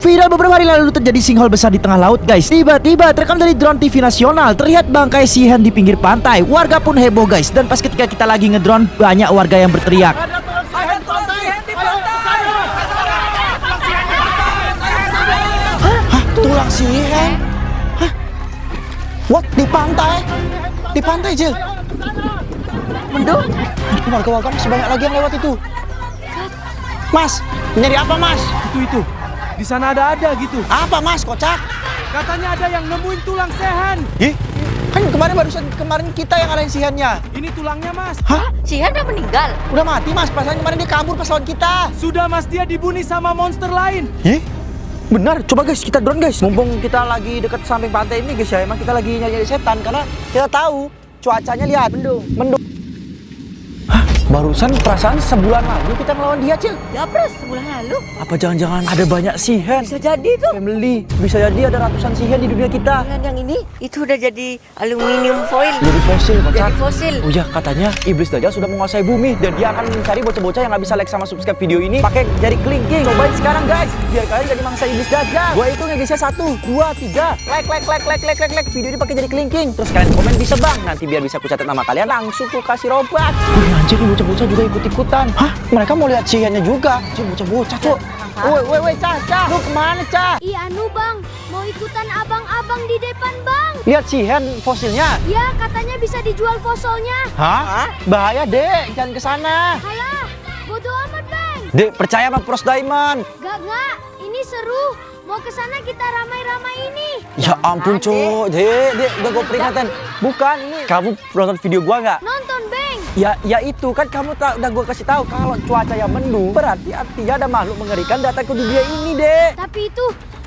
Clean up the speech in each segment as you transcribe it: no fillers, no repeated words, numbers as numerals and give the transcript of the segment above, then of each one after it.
Viral beberapa hari lalu terjadi sinkhole besar di tengah laut guys. Tiba-tiba terekam dari drone TV nasional terlihat bangkai Shihen di pinggir pantai. Warga pun heboh guys. Dan pas ketika kita lagi ngedrone banyak warga yang berteriak. Hah? Tulang Shihen? Hah? What? Di pantai? Di pantai Jil? Mendung? Warga-warga masih banyak lagi yang lewat itu. Mas, nyari apa mas? Itu. Di sana ada gitu. Apa mas, kocak? Katanya ada yang nemuin tulang Shihen. Ih, kan kemarin kita yang ngalahin Shihennya. Ini tulangnya mas. Hah? Shihen udah meninggal. Udah mati mas, pasalnya kemarin dia kabur pas lawan kita. Sudah mas, dia dibunuh sama monster lain. Ih, benar. Coba guys, kita drone guys. Mumpung kita lagi dekat samping pantai ini guys ya, emang kita lagi nyari setan karena kita tahu cuacanya lihat mendung. Hah? Barusan perasaan sebulan lalu kita ngelawan dia, Cil. Ya pres, sebulan lalu. Apa jangan-jangan ada banyak Shihen? Bisa jadi tuh. Family, bisa jadi ada ratusan Shihen di dunia kita. Shihen yang ini, itu udah jadi aluminium foil. Jadi fosil, kocak. Jadi fosil. Oh ya, katanya iblis Dajjal sudah menguasai bumi dan dia akan mencari bocah-bocah yang nggak bisa like sama subscribe video ini pakai jari kelingking. Cobain sekarang guys, biar kalian jadi mangsa iblis Dajjal. Gua itu ngegesnya 1, 2, 3. Like video ini pakai jari kelingking. Terus kalian komen bisa bang, nanti biar bisa kucatat nama kalian langsung ku kasih robak. Wih anjir, nih bocah-bocah juga ikut-ikutan. Hah? Mereka mau lihat Shihennya juga. Cik, bocah-bocah cok. Woi, Cah, lu kemana Cah? Iya anu bang, mau ikutan abang-abang di depan bang. Lihat Shihen fosilnya. Ya katanya bisa dijual fosilnya. Hah? Bahaya dek, jangan kesana. Halah, bodo amat bang. Dek, percaya sama Pros Diamond. Gak, ini seru. Mau kesana kita ramai-ramai ini. Ya ampun cok, dek, udah gue peringatan. Bukan, ini kamu nonton video gua nggak? Nonton bang. Ya itu kan kamu udah gue kasih tahu kalau cuaca yang mendung berarti artinya ada makhluk mengerikan datang ke dunia ini dek. Tapi itu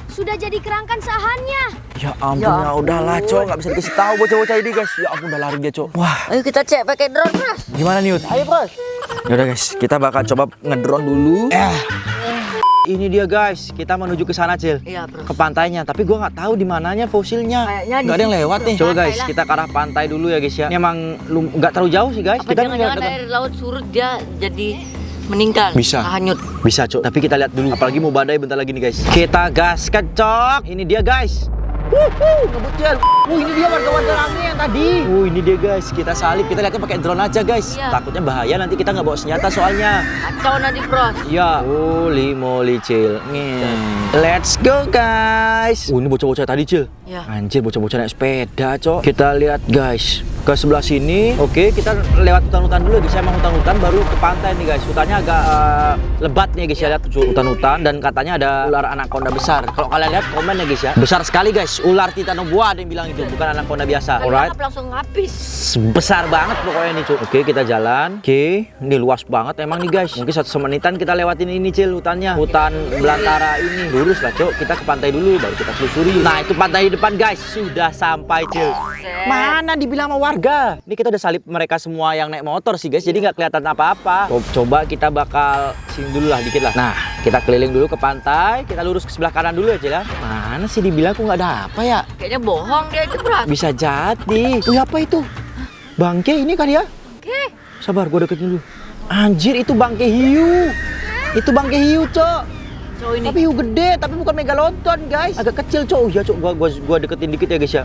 sudah jadi kerangkan sahannya. Ya ampun, ya udahlah cok, nggak bisa dikasih tahu bocah-bocah ini guys. Ya ampun, udah lari dia cok. Wah, Ayo kita cek pakai drone pres. gimana nih Ut? Ayo pres. Yaudah guys, kita bakal coba ngedrone dulu. Ini dia guys, kita menuju ke sana Cil. Iya pres. Ke pantainya, tapi gua nggak tahu di mananya fosilnya. Kayaknya di Nggak ada yang situ. lewat nih. Coba guys, Pantai lah. kita ke arah pantai dulu ya guys ya. Ini emang nggak terlalu jauh sih guys. Apa Kita jangan-jangan nggak- air laut surut dia jadi meninggal? Bisa. Hanyut. Bisa cok, tapi kita lihat dulu. Apalagi mau badai bentar lagi nih guys. Kita gaskan cok. Ini dia guys. Ngebut Cil. Ini dia warga-warga ramai yang tadi. Ini dia guys. Kita salip. Kita lihatnya pakai drone aja guys. Iya. Takutnya bahaya nanti kita nggak bawa senjata soalnya. Kacau nanti pres. Iya. Holy moly Cil. Let's go guys. Ini bocah-bocah tadi Cil. Iya. Anjir, bocah-bocah naik sepeda cok. Kita lihat guys ke sebelah sini. Oke, kita lewat hutan-hutan dulu guys. Emang hutan-hutan baru ke pantai nih guys. Hutannya agak lebat nih guys ya. Lihat hutan-hutan dan katanya ada ular anaconda besar. Kalau kalian lihat komen ya guys ya. Besar sekali guys. Ular titanoboa ada yang bilang itu, bukan anaconda biasa. Alright. Langsung habis. Besar banget pokoknya nih Cuk. Oke, kita jalan. Oke, ini luas banget emang nih guys. Mungkin 1 menitan kita lewatin ini Cil hutannya. Hutan belantara ini. Lurus lah Cuk. Kita ke pantai dulu baru kita telusuri. Nah, itu pantai di depan guys. Sudah sampai Cil. Mana dibilang sama warga. Ini kita udah salip mereka semua yang naik motor sih guys. Jadi nggak kelihatan apa-apa. Coba kita bakal sini dulu lah dikit lah. Nah, kita keliling dulu ke pantai. Kita lurus ke sebelah kanan dulu ya Cil ya. Mana sih dibilang kok nggak ada apa ya? Kayaknya bohong dia itu pres. Bisa jadi. Wih, apa itu? Bangke ini kali ya? Oke. Sabar, gua deketin dulu. Anjir, itu bangke hiu. Itu bangke hiu, Cok. Cowok ini. Tapi hiu gede, tapi bukan megalodon, guys. Agak kecil, Cok. Oh iya, Cok. Gua deketin dikit ya, guys ya.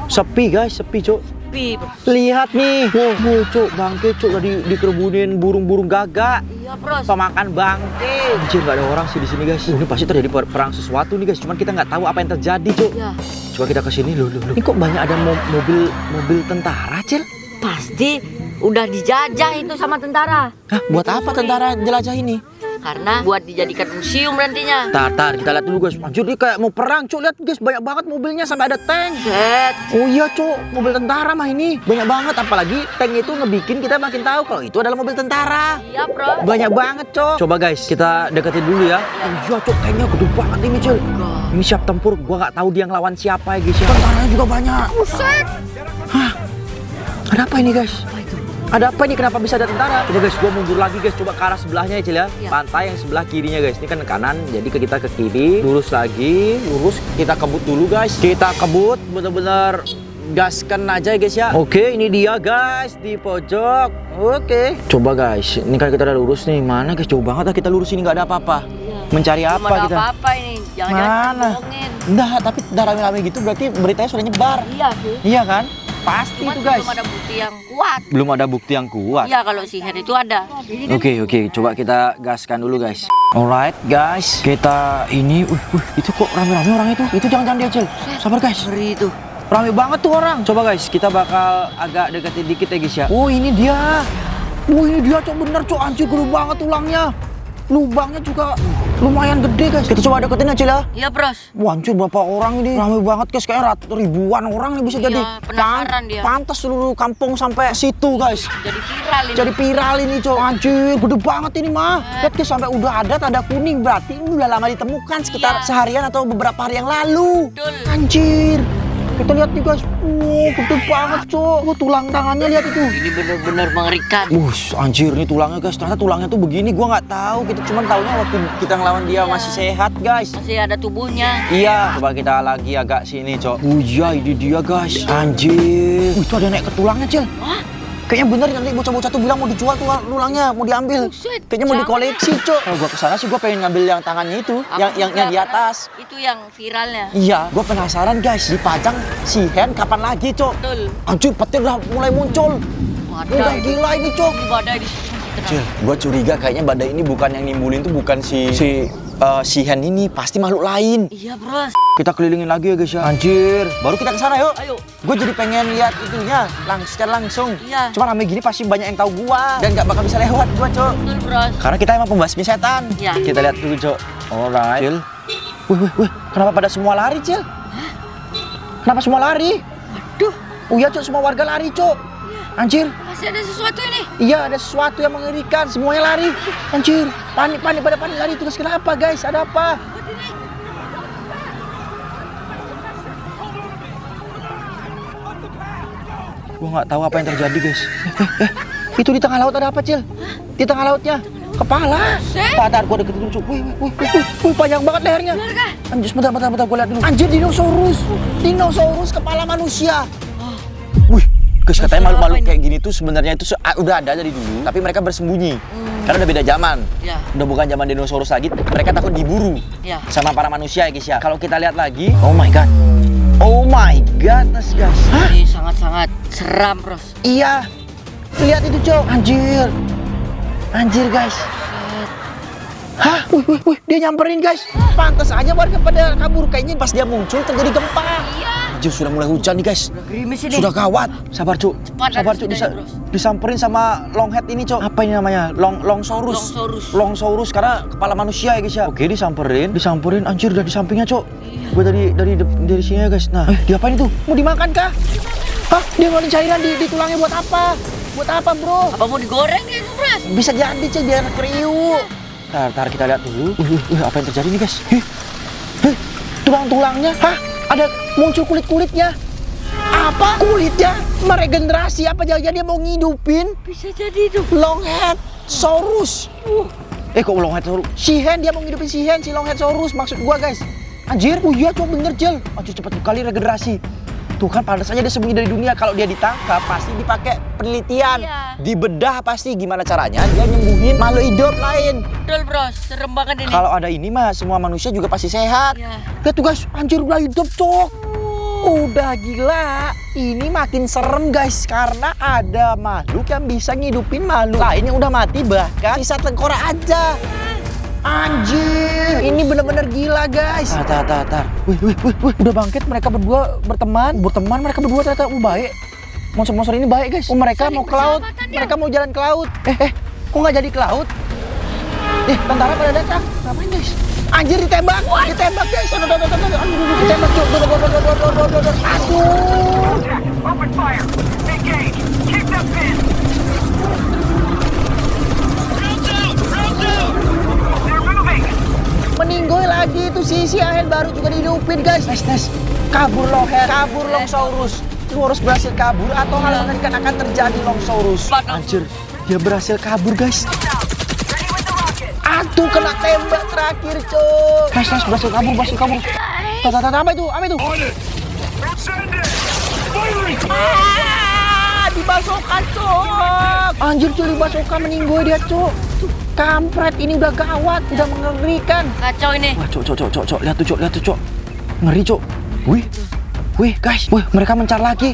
Sepi, guys. Sepi, Cok. Pi, pres. Lihat nih. Wow, Cok. Bangke, Cok. Tadi dikerebunin burung-burung gagak. Iya pres. Pemakan bangke. Anjir, nggak ada orang sih di sini, guys. Ini pasti terjadi perang sesuatu nih, guys. Cuman kita nggak tahu apa yang terjadi, Cok. Iya. Coba kita ke sini. Loh. Ini kok banyak ada mobil tentara, Cil? Pasti udah dijajah itu sama tentara. Hah, buat apa tentara jelajah ini? Karena buat dijadikan museum nantinya. Tar, kita lihat dulu guys. Anjir, dia kayak mau perang, Cuk. Lihat guys, banyak banget mobilnya sampai ada tank. Set. Oh iya, Cuk. Mobil tentara mah ini. Banyak banget, apalagi tank itu ngebikin kita makin tahu kalau itu adalah mobil tentara. Iya, Bro. Banyak banget, Cuk. Coba guys, kita deketin dulu ya. Oh iya, Cuk. Tanknya gede banget ini, Cuk. Ini siap tempur. Gua nggak tahu dia ngelawan siapa ya, guys ya. Tentaranya juga banyak. Buset. Hah? Ada apa ini, guys? Ada apa ini? Kenapa bisa ada tentara? Coba guys, gua mundur lagi guys. Coba ke arah sebelahnya ya Cil ya. Iya. Pantai yang sebelah kirinya guys. Ini kan ke kanan, jadi kita ke kiri. Lurus lagi, lurus. Kita kebut dulu guys. Kita kebut, bener-bener gaskan aja ya guys ya. Oke, ini dia guys di pojok. Oke. Coba guys, ini kan kita udah lurus nih. Mana guys? Jauh banget lah kita lurus ini, nggak ada apa-apa. Iya. Mencari Belum apa ada kita? apa-apa ini. Jangan-jangan Mana? bohongin. Enggak, tapi udah rame-rame gitu berarti beritanya sudah nyebar. Iya sih. Iya kan? Pasti Cuma itu guys. belum ada bukti yang kuat. Belum ada bukti yang kuat. Iya kalau sihir itu ada. Ini kan Oke, coba kita gaskan dulu guys. Alright guys, kita ini, itu kok rame-rame orang itu? Itu jangan dia Cil. Sabar guys. ngeri itu. Rame banget tuh orang. Coba guys, kita bakal agak deketin dikit ya guys ya. Oh ini dia. Oh ini dia cok, bener cok, anjir gede banget tulangnya. Lubangnya juga lumayan gede guys. Kita coba deketin aja lah. Iya bros. Wah anjir berapa orang ini. Rame banget guys, kayak ribuan orang nih bisa Iya, jadi. penasaran dia. Pantas seluruh kampung sampai situ guys. Jadi viral ini. Jadi viral ini cok, anjir gede banget ini mah. Lihat guys, sampai udah ada tanda kuning, berarti ini udah lama ditemukan, sekitar Iya. seharian atau beberapa hari yang lalu. Betul. Anjir, kita lihat nih guys, gede banget cok. Tulang tangannya lihat itu. Ini benar-benar mengerikan. Anjir nih tulangnya guys, ternyata tulangnya tuh begini, gua nggak tahu. Kita cuma taunya waktu kita ngelawan dia masih sehat guys. Masih ada tubuhnya. Iya, coba kita lagi agak sini cok. Iya ini dia guys, anjir. Itu ada naik ke tulangnya Cil. Kayaknya bener nanti bocah-bocah tuh bilang mau dijual tuh tulangnya, mau diambil. Buset, Kayaknya mau jangan. dikoleksi, Cok. Kalau gua kesana sih gua pengen ngambil yang tangannya itu, Aku yang juga di atas. Itu yang viralnya. Iya, gua penasaran guys, dipajang si Hen kapan lagi, Cok? Betul. Anjir, petir udah mulai muncul. Udah Badai. gila ini, Cok. Ini badai di sini masih tenang. Cil, gua curiga kayaknya badai ini bukan yang nimbulin tuh bukan si Hen ini, pasti makhluk lain. Iya bros. Kita kelilingin lagi ya guys ya. Anjir, baru kita kesana yuk. Ayo. Gue jadi pengen lihat itunya secara langsung. Iya. Cuma rame gini pasti banyak yang tahu gua dan nggak bakal bisa lewat gua, Cok. Betul bros. Karena kita emang pembasmi setan. Iya. Kita lihat dulu, Cok. Alright. Cil. Wih. Kenapa pada semua lari, Cil? Kenapa semua lari? Aduh. Oh iya, Cok, semua warga lari, Cok. Anjir. Masih ada sesuatu ini. Iya, ada sesuatu yang mengerikan. Semuanya lari. Anjir. Panik pada panik lari. Terus kenapa, guys? Ada apa? Gua nggak tahu apa yang terjadi, guys. Itu di tengah laut ada apa, Cil? Di tengah lautnya. Kepala. Padahal gua deketin dulu, Cuk. Wih, panjang banget lehernya. Anjir, bentar, gua lihat dulu. Anjir, dinosaurus. Dinosaurus kepala manusia. Wih, guys, katanya makhluk-makhluk kayak gini tuh sebenarnya itu udah ada dari dulu, tapi mereka bersembunyi. Karena udah beda zaman. Ya. Udah bukan zaman dinosaurus lagi. Mereka takut diburu Ya. sama para manusia ya, guys ya. Kalau kita lihat lagi, oh my god, guys. Hah? Ini sangat-sangat seram bros. Iya. Lihat itu, Cok. Anjir, guys. Hah? Wih, dia nyamperin, guys. Pantas aja warga pada kabur. Kayaknya pas dia muncul terjadi gempa. Iya. Anjir, sudah mulai hujan nih, guys. Udah gerimis ini. Sudah gawat. Sabar, Cuk. Cepat Sabar, dari Cuk. sini, Bros. Disamperin sama longhead ini, Cok. Apa ini namanya? Longsaurus. Longsaurus karena kepala manusia ya, guys ya. Oke, disamperin. Anjir, udah di sampingnya, Cok. Iya. Gue dari sini ya, guys. Nah, diapain itu? Mau dimakan kah? Hah? Dia ngeluarin cairan di tulangnya buat apa? Buat apa, bro? Apa mau digoreng ya itu bros? Bisa jadi, Cek, biar kriuk. Ntar kita lihat dulu. Apa yang terjadi nih, guys? Tulang-tulangnya. Hah? Ada muncul kulit-kulitnya. Apa? Kulitnya meregenerasi. Apa jangan-jangan dia mau ngidupin Bisa jadi itu. Longhead Saurus. Kok Longhead Saurus? Si Hen, dia mau ngidupin si Longhead Saurus. Maksud gua, guys. Anjir, iya, coba bener, Jel. Anjir, cepet kali regenerasi. Tuh kan, pantas aja dia sembunyi dari dunia. Kalau dia ditangkap, pasti dipakai penelitian. Iya. Dibedah pasti gimana caranya dia nyembuhin makhluk hidup lain. Betul bros. Serem banget ini. Kalau ada ini mah, semua manusia juga pasti sehat. Iya. Lihat tuh, guys. Anjir, udah hidup, Cok. Udah gila. Ini makin serem, guys. Karena ada makhluk yang bisa ngidupin makhluk lain yang udah mati. Bahkan sisa tengkorak aja. Anjir, ini bener-bener gila, guys. Tar. Wih. Udah bangkit, mereka berdua berteman mereka berdua ternyata baik. Monster-monster ini baik, guys. Mereka mau ke laut. Mereka mau jalan ke laut. Kok nggak jadi ke laut? Tentara pada datang. Ngapain, guys? Anjir, ditembak, guys. Aduh, ditembak, Cuk. Aduh. Open fire! Engage! Keep them pinned! Round out! They're moving! Meninggoy lagi itu si Ahen baru juga dihidupin, guys. Nes. Kabur Longsaurus. Lu harus berhasil kabur atau hal mengerikan akan terjadi, Longsaurus. Anjir, dia berhasil kabur, guys. Aduh, kena tembak terakhir, Cok. Nes, berhasil kabur. Apa itu? Send it! Firing! Dibasokan, Cok. Anjir, Cok, dibasokan meninggoy dia, Cok. kampret, ini udah gawat, udah mengerikan. Kacau ini. Wah, cok, lihat tuh, cok. Ngeri, cok. Wih, guys. Wih, mereka mencar lagi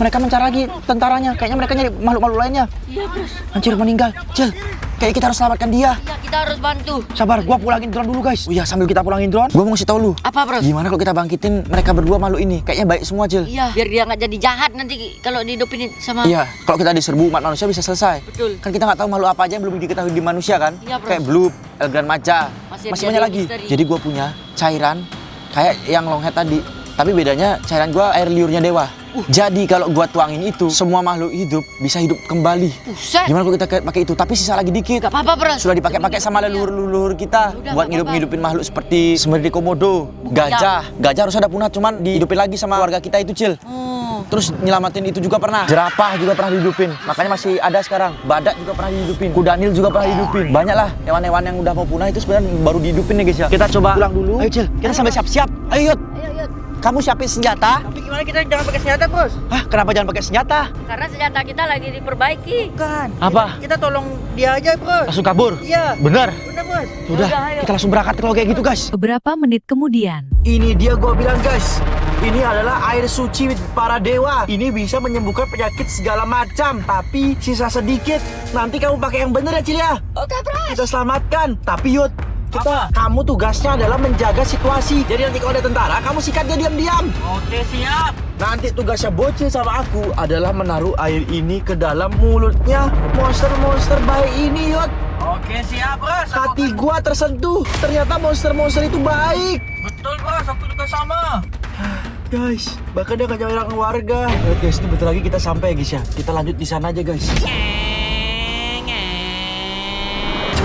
tentaranya. Kayaknya mereka nyari makhluk-makhluk lainnya. Iya, Bros. Anjir, meninggal. Cil, kayak kita harus selamatkan dia. Iya, kita harus bantu. Sabar, gua pulangin drone dulu, guys. Oh iya, sambil kita pulangin drone, gua mau ngasih tau lu. Apa, Bros? Gimana kalau kita bangkitin mereka berdua makhluk ini? Kayaknya baik semua, Cil. Iya, biar dia nggak jadi jahat nanti kalau dihidupin sama. Iya, kalau kita diserbu umat manusia bisa selesai. Betul. Kan kita nggak tahu makhluk apa aja yang belum diketahui di manusia kan? Iya, Bros. Kayak Bloop, Elgran Maca, Masih masih ada banyak lagi. misteri. Jadi gua punya cairan kayak yang longhead tadi. Tapi bedanya cairan gua air liurnya dewa. Jadi kalau gua tuangin itu, semua makhluk hidup bisa hidup kembali. Buset. Gimana kalau kita pakai itu? Tapi sisa lagi dikit. Gak apa-apa, Bros. Sudah dipakai-pakai sama leluhur-leluhur kita Udah, buat nggak apa-apa. ngidupin makhluk seperti semedi komodo, gajah. Gajah harus ada punah, cuman dihidupin lagi sama warga kita itu, Cil. Oh. Terus nyelamatin itu juga pernah. Jerapah juga pernah dihidupin. Makanya masih ada sekarang. Badak juga pernah dihidupin. Kudanil juga pernah dihidupin. Banyak lah hewan-hewan yang udah mau punah itu sebenarnya baru dihidupin ya, guys ya. Kita coba pulang dulu. Ayo, Cil. Kita sambil siap-siap. Ayo, Yud. Kamu siapin senjata. Tapi gimana kita jangan pakai senjata, Bos? Hah, kenapa jangan pakai senjata? Karena senjata kita lagi diperbaiki. Bukan. Apa? Kita tolong dia aja, Bos. Langsung kabur? Iya. Bener? Bener, Bos. Sudah, ayo. kita langsung berangkat kalau kayak gitu, guys. Beberapa menit kemudian. Ini dia gua bilang, guys. Ini adalah air suci para dewa. Ini bisa menyembuhkan penyakit segala macam. Tapi sisa sedikit. Nanti kamu pakai yang bener ya, Cil ya. Oke, Bros. Kita selamatkan. Tapi Yud, kamu tugasnya adalah menjaga situasi. Jadi nanti kalau ada tentara, kamu sikat dia diam-diam. Oke, siap. Nanti tugasnya Bocil sama aku adalah menaruh air ini ke dalam mulutnya monster-monster baik ini, Yud. Oke, siap, Bos. Hati gua tersentuh. Ternyata monster-monster itu baik. Betul, Bos. Aku juga sama. Guys, bahkan dia gak nyerang warga. Guys, ini bentar lagi kita sampai, guys ya. Kita lanjut di sana aja, guys.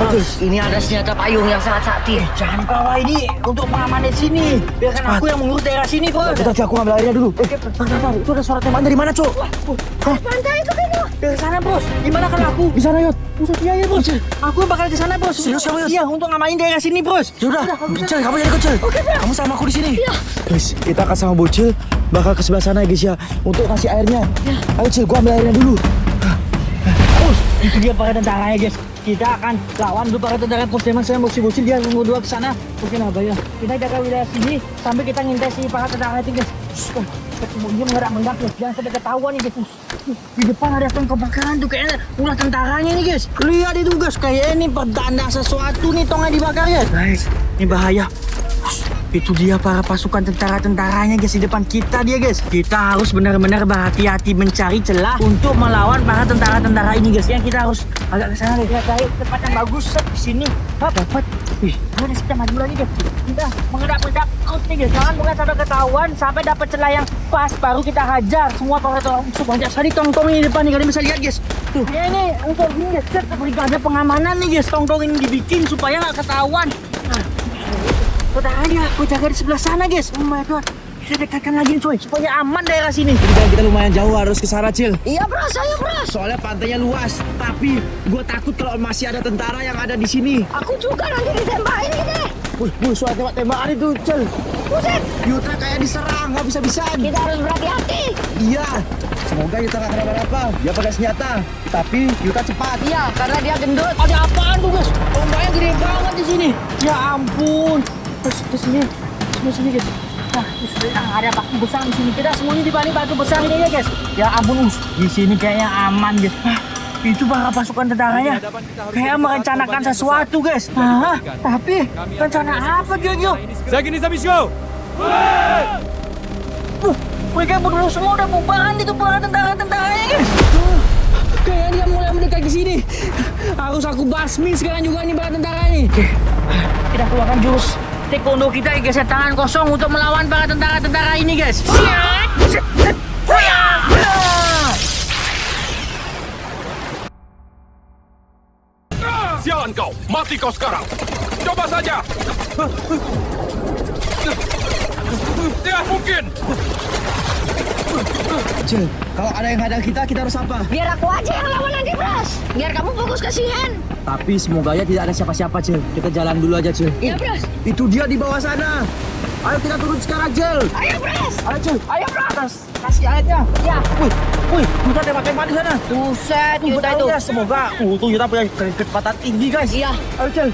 Bos, ini ada senjata payung yang sangat sakti. Jangan bawa ini untuk mengamankan sini. Biarkan aku yang mengurus daerah sini, Bos. Kita aku ambil airnya dulu. Bentar. Itu ada suara tembakan dari mana, Cok? Pantai itu kan. Dari sana, Bos. Gimana kalau aku? Di sana, Yud. Buset, iya, ya, Bos. Aku bakal ke sana, Bos. Serius kamu, Yud? Iya, untuk ngamain daerah sini, Bos. Sudah, Bocil, kamu jadi kecil. Kamu sama aku di sini. Guys, kita akan sama Bocil bakal ke sebelah sana, guys ya, untuk kasih airnya. Ayo, Cil, gua ambil airnya dulu. Bos, itu dia para tentaranya, guys. Kita akan lawan dulu para tentara pos Deman sama bocil-bocil dia berdua ke sana. Oke, nah, ya. Kita jaga wilayah sini sampai kita ngintai si para tentara itu, guys. Dia mengerak-mendak, guys. Jangan sampai ketahuan nih, guys. Di depan ada tong kebakaran tuh kayaknya ulah tentaranya nih, guys. Lihat itu, guys. Kayak ini pertanda sesuatu nih tongnya dibakar, guys. Guys, ini bahaya. Itu dia para pasukan tentara-tentaranya, guys, di depan kita dia, guys. Kita harus benar-benar berhati-hati mencari celah untuk melawan para tentara-tentara ini, guys. Yang kita harus agak ke sana, guys. Kita cari tempat yang bagus di sini. Hap, dapat. Wih, kita maju lagi, guys. Kita mengedak-mendak out nih, guys. Jangan bukan sampai ketahuan, sampai dapat celah yang pas baru kita hajar semua para musuh. Banyak sekali tong-tong ini di depan nih, kalian bisa lihat, guys. Tuh, ya ini untuk ini, guys. Kita ada pengamanan nih, guys. Tong-tong ini dibikin supaya nggak ketahuan. Tentaranya, gue jaga di sebelah sana, guys. Oh my god, kita dekatkan lagi nih, coy, supaya aman daerah sini. Jadi kan kita lumayan jauh harus ke sana, Cil. Iya, Bros. Ayo, Bros. Soalnya pantainya luas, tapi gue takut kalau masih ada tentara yang ada di sini. Aku juga nanti ditembakin ini. Wih, suara tembak-tembakan itu, Cil. Buset. Yuta kayak diserang, nggak bisa-bisaan. Kita harus berhati-hati. Iya. Semoga Yuta nggak kenapa-napa. Dia pakai senjata, tapi Yuta cepat. Iya, karena dia gendut. Ada apaan tuh, guys? Ombaknya gede banget di sini. Ya ampun. Terus sini, guys. Nah, ada batu besar di sini. Kita semuanya di balik batu besar ini ya, guys. Ya ampun, di sini kayaknya aman, guys. Itu para pasukan tentaranya kayak merencanakan sesuatu, guys. Nah, tapi rencana apa, Gio? Zagini Zabisho! Mereka berdua semua udah bubaran itu para tentara-tentaranya, guys. Kayaknya dia mulai mendekat di sini. Harus aku basmi sekarang juga nih para tentara ini. Oke, kita keluarkan jurus taekwondo kita, guys. Tangan kosong untuk melawan para tentara-tentara ini, guys. Siap! Sialan kau, mati kau sekarang. Coba saja. Tidak mungkin. Cil, kalau ada yang hadang kita harus apa? Biar aku aja yang lawan nanti, Bros. Biar kamu fokus ke si Hen. Tapi semoga ya tidak ada siapa-siapa, Cil. Kita jalan dulu aja, Cil. Iya, Bros. Itu dia di bawah sana. Ayo kita turun sekarang, Jel. Ayo, Bros. Ayo, Jel. Ayo, Bros. Atas, kasih airnya. Ya. Wih, Yuta tembak-tembak di sana. Buset, Yuta itu. Ya, semoga tuh Yuta punya kecepatan tinggi, guys. Iya. Ayo, Jel.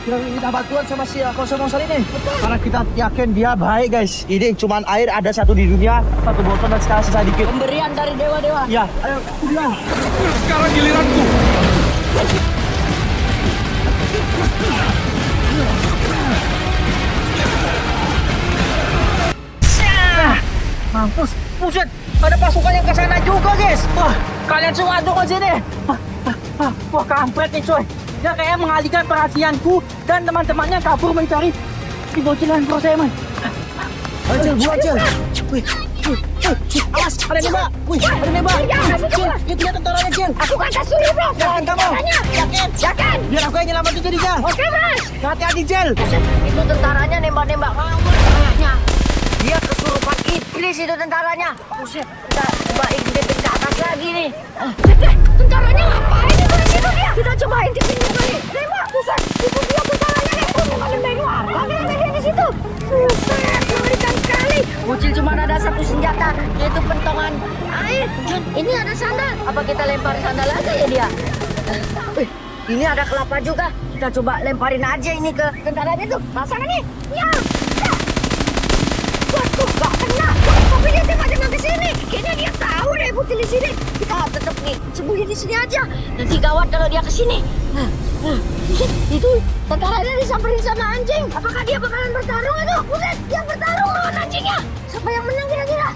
Kita minta bantuan sama si monster ini. Karena kita yakin dia baik, guys. Ini cuman air ada satu di dunia, satu botol dan sekarang sisa dikit. Pemberian dari dewa-dewa. Ya, ayo, udah. Sekarang giliranku. Mampus. Buset, ada pasukan yang ke sana juga, guys. Wah, kalian semua tuh ke sini. Wah, kampret nih, coy. Dia kayak mengalihkan perhatianku dan teman-temannya kabur mencari si bocil yang Proseman. Ayo, Jel, buat, Jel. Wih, awas, ada nembak. Wih, ada nembak. Jel, itu dia tentaranya, Jel. Aku kata suruh, Bros. Yakin kamu? Yakin. Yakin. Biar aku yang nyelamatin jadinya. Oke, Bros. Hati-hati, Jel. Itu tentaranya nembak-nembak ngawur kayaknya. Dia kesurupan iblis itu tentaranya. Buset, kita coba intipin ke atas lagi nih. Tentaranya ngapain itu di situ dia? Kita coba intipin juga nih. Nembak, buset. Itu dia tentaranya nih. Tuh, nembak warga dia di situ. Buset, mengerikan sekali. Bocil cuma ada satu senjata, yaitu pentongan air. Ini ada sandal. Apa kita lempar sandal aja ya dia? Wih, ini ada kelapa juga. Kita coba lemparin aja ini ke tentaranya tuh. Rasakan nih. Ya. Waduh, gak kena. Tapi dia tembak-tembak ke sini. Kayaknya dia tahu deh Putri di sini. Kita tetap nih sembunyi di sini aja. Nanti gawat kalau dia kesini. Buset, itu tentaranya disamperin sama anjing. Apakah dia bakalan bertarung itu? Buset, dia bertarung lawan anjingnya. Siapa yang menang kira-kira?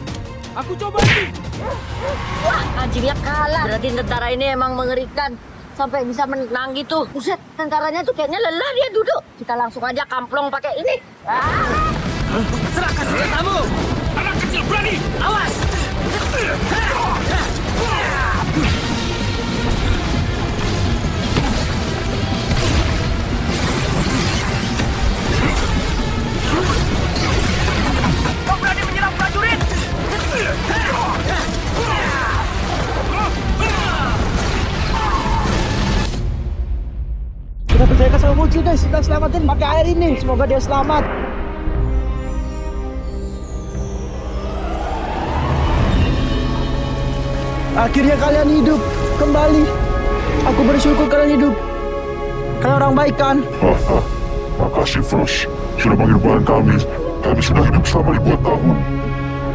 Aku coba nih. Wah, anjingnya kalah. Berarti tentara ini emang mengerikan. Sampai bisa menang gitu. Buset, tentaranya tuh kayaknya lelah dia duduk. Kita langsung aja kamplong pakai ini. Serahkan senjatamu. Anak kecil berani. Awas. Kau berani menyerang prajurit? Kita percayakan sama bocil, guys. Kita selamatin pakai air ini. Semoga dia selamat. Akhirnya kalian hidup kembali. Aku bersyukur kalian hidup. Kalian orang baik kan? Makasih Frost sudah menghidupkan kami. Kami sudah hidup selama ribuan tahun.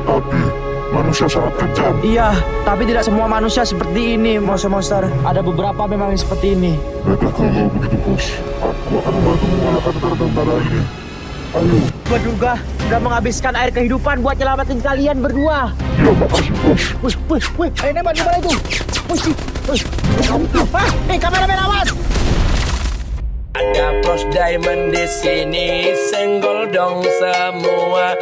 Tapi manusia sangat kejam. Iya, tapi tidak semua manusia seperti ini, monster-monster. Ada beberapa memang yang seperti ini. Baiklah kalau begitu Frost, aku akan membantu mengalahkan tentara-tentara ini. Ayo. Gua juga sudah menghabiskan air kehidupan buat nyelamatin kalian berdua. Ya makasih Frost. Wih, nembak di mana itu? Wih. Kameramen awas! Ada Pros Diamond di sini, senggol dong semua.